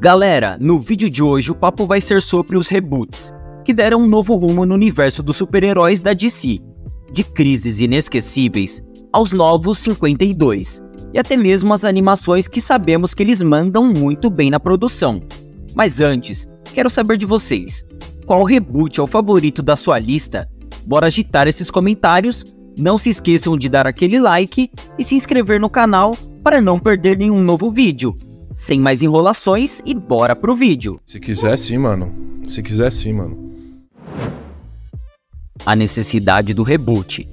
Galera, no vídeo de hoje o papo vai ser sobre os reboots, que deram um novo rumo no universo dos super-heróis da DC, de crises inesquecíveis aos novos 52, e até mesmo as animações que sabemos que eles mandam muito bem na produção. Mas antes, quero saber de vocês, qual reboot é o favorito da sua lista? Bora agitar esses comentários, não se esqueçam de dar aquele like e se inscrever no canal para não perder nenhum novo vídeo. Sem mais enrolações e bora pro vídeo. Se quiser sim, mano. Se quiser sim, mano. A necessidade do reboot.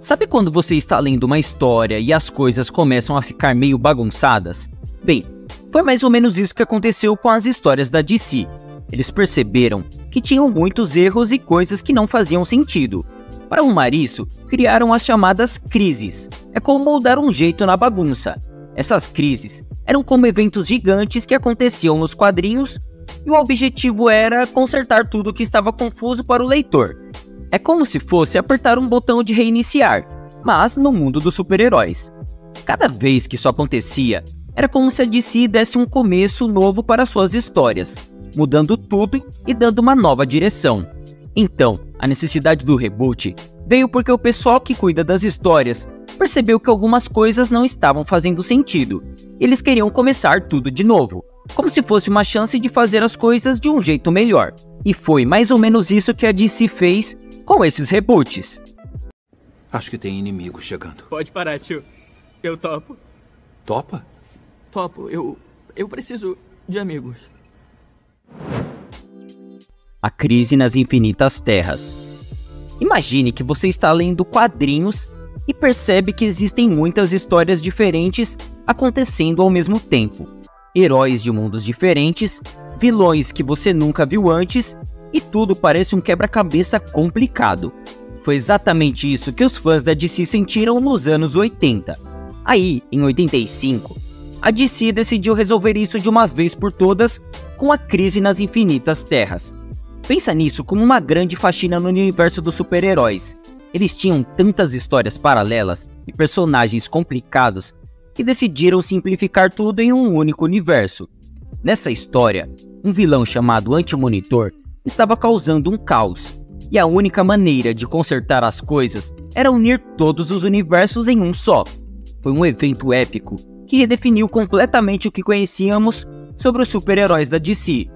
Sabe quando você está lendo uma história e as coisas começam a ficar meio bagunçadas? Bem, foi mais ou menos isso que aconteceu com as histórias da DC. Eles perceberam que tinham muitos erros e coisas que não faziam sentido. Para arrumar isso, criaram as chamadas crises. É como dar um jeito na bagunça. Essas crises eram como eventos gigantes que aconteciam nos quadrinhos e o objetivo era consertar tudo que estava confuso para o leitor. É como se fosse apertar um botão de reiniciar, mas no mundo dos super-heróis. Cada vez que isso acontecia, era como se a DC desse um começo novo para suas histórias, mudando tudo e dando uma nova direção. Então, a necessidade do reboot veio porque o pessoal que cuida das histórias percebeu que algumas coisas não estavam fazendo sentido. Eles queriam começar tudo de novo, como se fosse uma chance de fazer as coisas de um jeito melhor. E foi mais ou menos isso que a DC fez com esses reboots. Acho que tem inimigo chegando. Pode parar, tio. Eu topo. Topa? Topo. Eu preciso de amigos. A crise nas infinitas terras. Imagine que você está lendo quadrinhos e percebe que existem muitas histórias diferentes acontecendo ao mesmo tempo. Heróis de mundos diferentes, vilões que você nunca viu antes e tudo parece um quebra-cabeça complicado. Foi exatamente isso que os fãs da DC sentiram nos anos 80. Aí, em 85, a DC decidiu resolver isso de uma vez por todas com a crise nas infinitas terras. Pensa nisso como uma grande faxina no universo dos super-heróis. Eles tinham tantas histórias paralelas e personagens complicados que decidiram simplificar tudo em um único universo. Nessa história, um vilão chamado Anti-Monitor estava causando um caos, e a única maneira de consertar as coisas era unir todos os universos em um só. Foi um evento épico que redefiniu completamente o que conhecíamos sobre os super-heróis da DC.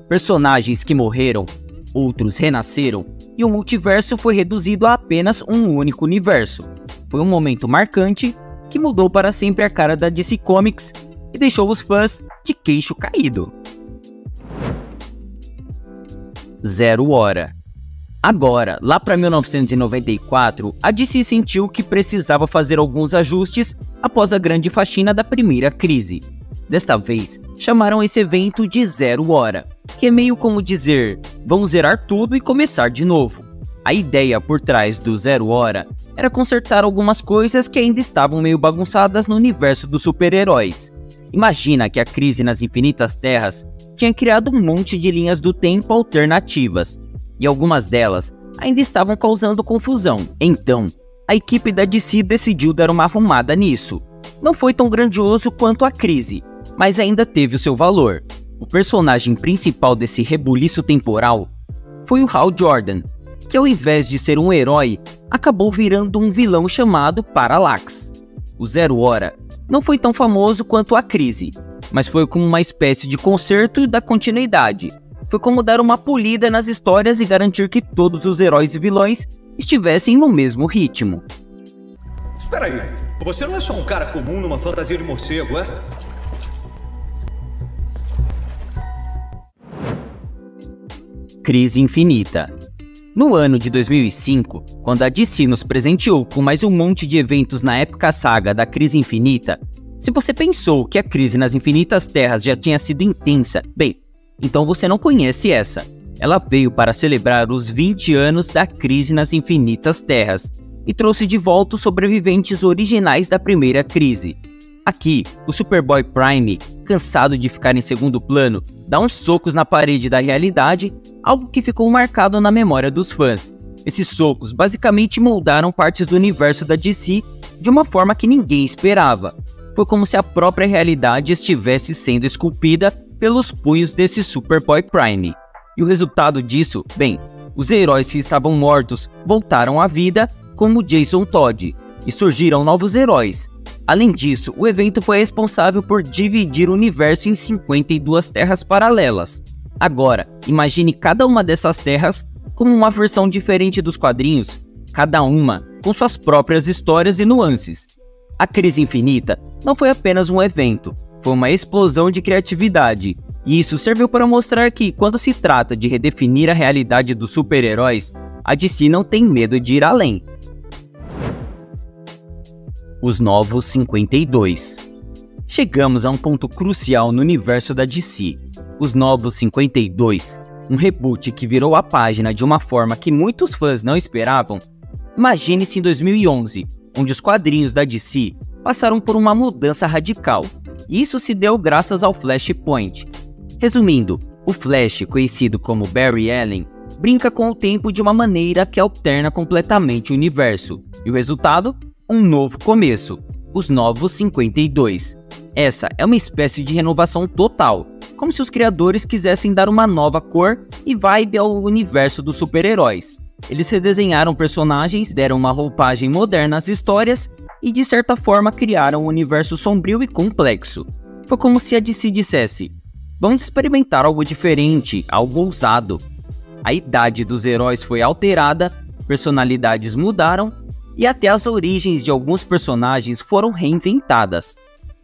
Personagens que morreram, outros renasceram, e o multiverso foi reduzido a apenas um único universo. Foi um momento marcante que mudou para sempre a cara da DC Comics e deixou os fãs de queixo caído. 0 Hora. Agora, lá para 1994, a DC sentiu que precisava fazer alguns ajustes após a grande faxina da primeira crise. Desta vez, chamaram esse evento de 0 Hora, que é meio como dizer, vamos zerar tudo e começar de novo. A ideia por trás do 0 Hora era consertar algumas coisas que ainda estavam meio bagunçadas no universo dos super-heróis. Imagina que a crise nas infinitas terras tinha criado um monte de linhas do tempo alternativas, e algumas delas ainda estavam causando confusão. Então, a equipe da DC decidiu dar uma arrumada nisso. Não foi tão grandioso quanto a crise, mas ainda teve o seu valor. O personagem principal desse rebuliço temporal foi o Hal Jordan, que ao invés de ser um herói, acabou virando um vilão chamado Parallax. O 0 Hora não foi tão famoso quanto a crise, mas foi como uma espécie de conserto da continuidade. Foi como dar uma polida nas histórias e garantir que todos os heróis e vilões estivessem no mesmo ritmo. Espera aí, você não é só um cara comum numa fantasia de morcego, é? Crise infinita. No ano de 2005, quando a DC nos presenteou com mais um monte de eventos na épica saga da Crise Infinita, se você pensou que a crise nas infinitas terras já tinha sido intensa, bem, então você não conhece essa. Ela veio para celebrar os 20 anos da crise nas infinitas terras e trouxe de volta os sobreviventes originais da primeira crise. Aqui, o Superboy Prime, cansado de ficar em segundo plano, dá uns socos na parede da realidade, algo que ficou marcado na memória dos fãs. Esses socos basicamente moldaram partes do universo da DC de uma forma que ninguém esperava. Foi como se a própria realidade estivesse sendo esculpida pelos punhos desse Superboy Prime. E o resultado disso, bem, os heróis que estavam mortos voltaram à vida, como Jason Todd, e surgiram novos heróis. Além disso, o evento foi responsável por dividir o universo em 52 terras paralelas. Agora, imagine cada uma dessas terras como uma versão diferente dos quadrinhos, cada uma com suas próprias histórias e nuances. A Crise Infinita não foi apenas um evento, foi uma explosão de criatividade, e isso serviu para mostrar que, quando se trata de redefinir a realidade dos super-heróis, a DC não tem medo de ir além. Os Novos 52. Chegamos a um ponto crucial no universo da DC. Os Novos 52, um reboot que virou a página de uma forma que muitos fãs não esperavam. Imagine-se em 2011, onde os quadrinhos da DC passaram por uma mudança radical, e isso se deu graças ao Flashpoint. Resumindo, o Flash, conhecido como Barry Allen, brinca com o tempo de uma maneira que alterna completamente o universo, e o resultado? Um novo começo, os Novos 52. Essa é uma espécie de renovação total, como se os criadores quisessem dar uma nova cor e vibe ao universo dos super-heróis. Eles redesenharam personagens, deram uma roupagem moderna às histórias e de certa forma criaram um universo sombrio e complexo. Foi como se a DC dissesse: vamos experimentar algo diferente, algo ousado. A idade dos heróis foi alterada, personalidades mudaram e até as origens de alguns personagens foram reinventadas.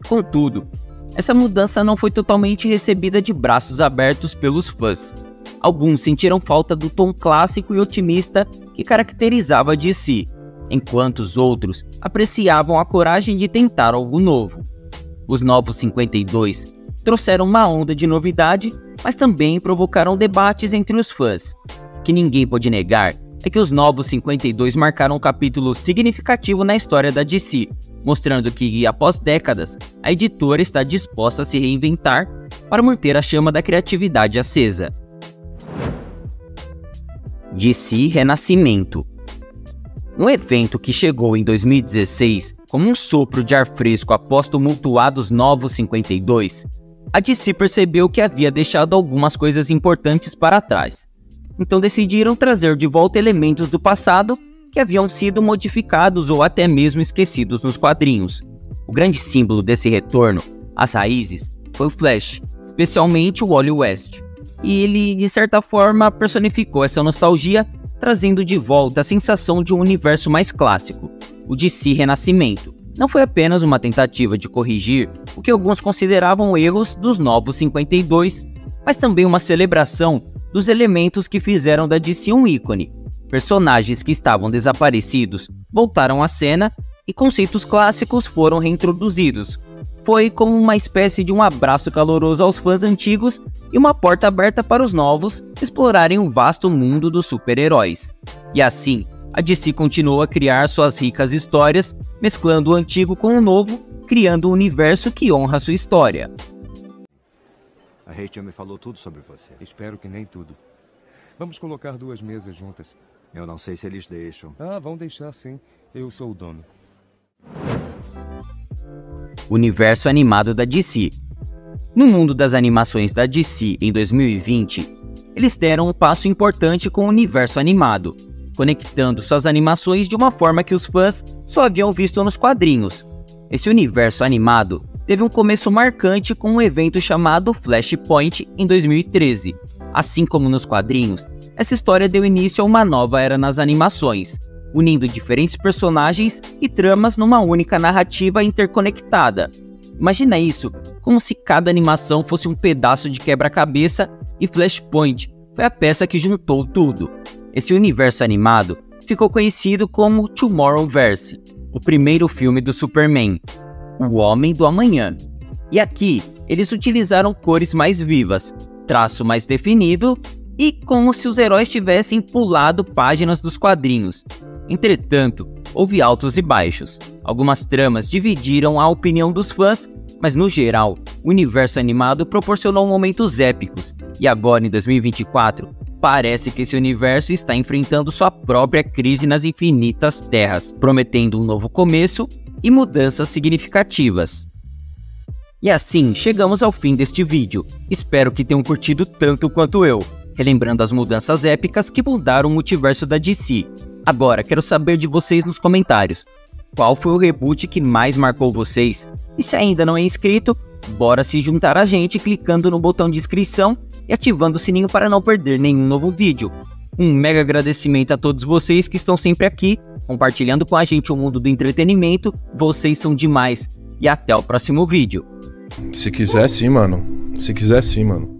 Contudo, essa mudança não foi totalmente recebida de braços abertos pelos fãs. Alguns sentiram falta do tom clássico e otimista que caracterizava a DC, enquanto os outros apreciavam a coragem de tentar algo novo. Os Novos 52 trouxeram uma onda de novidade, mas também provocaram debates entre os fãs. O que ninguém pode negar é que os Novos 52 marcaram um capítulo significativo na história da DC, mostrando que, após décadas, a editora está disposta a se reinventar para manter a chama da criatividade acesa. DC Renascimento. Um evento que chegou em 2016 como um sopro de ar fresco após tumultuados Novos 52, a DC percebeu que havia deixado algumas coisas importantes para trás. Então decidiram trazer de volta elementos do passado que haviam sido modificados ou até mesmo esquecidos nos quadrinhos. O grande símbolo desse retorno, as raízes, foi o Flash, especialmente o Wally West. E ele, de certa forma, personificou essa nostalgia, trazendo de volta a sensação de um universo mais clássico, o DC Renascimento. Não foi apenas uma tentativa de corrigir o que alguns consideravam erros dos Novos 52, mas também uma celebração dos elementos que fizeram da DC um ícone. Personagens que estavam desaparecidos voltaram à cena e conceitos clássicos foram reintroduzidos. Foi como uma espécie de um abraço caloroso aos fãs antigos e uma porta aberta para os novos explorarem o vasto mundo dos super-heróis. E assim, a DC continuou a criar suas ricas histórias, mesclando o antigo com o novo, criando um universo que honra sua história. A Rachel me falou tudo sobre você. Espero que nem tudo. Vamos colocar 2 mesas juntas. Eu não sei se eles deixam. Vão deixar sim. Eu sou o dono. Universo animado da DC. No mundo das animações da DC em 2020, eles deram um passo importante com o universo animado, conectando suas animações de uma forma que os fãs só haviam visto nos quadrinhos. Esse universo animado teve um começo marcante com um evento chamado Flashpoint em 2013. Assim como nos quadrinhos, essa história deu início a uma nova era nas animações, unindo diferentes personagens e tramas numa única narrativa interconectada. Imagina isso, como se cada animação fosse um pedaço de quebra-cabeça e Flashpoint foi a peça que juntou tudo. Esse universo animado ficou conhecido como Tomorrowverse, o primeiro filme do Superman, o Homem do Amanhã. E aqui, eles utilizaram cores mais vivas, traço mais definido e como se os heróis tivessem pulado páginas dos quadrinhos. Entretanto, houve altos e baixos. Algumas tramas dividiram a opinião dos fãs, mas no geral, o universo animado proporcionou momentos épicos. E agora, em 2024, parece que esse universo está enfrentando sua própria crise nas infinitas terras, prometendo um novo começo e mudanças significativas. E assim, chegamos ao fim deste vídeo. Espero que tenham curtido tanto quanto eu, relembrando as mudanças épicas que mudaram o multiverso da DC. Agora, quero saber de vocês nos comentários. Qual foi o reboot que mais marcou vocês? E se ainda não é inscrito, bora se juntar a gente clicando no botão de inscrição e ativando o sininho para não perder nenhum novo vídeo. Um mega agradecimento a todos vocês que estão sempre aqui, compartilhando com a gente o mundo do entretenimento. Vocês são demais. E até o próximo vídeo. Se quiser sim, mano. Se quiser sim, mano.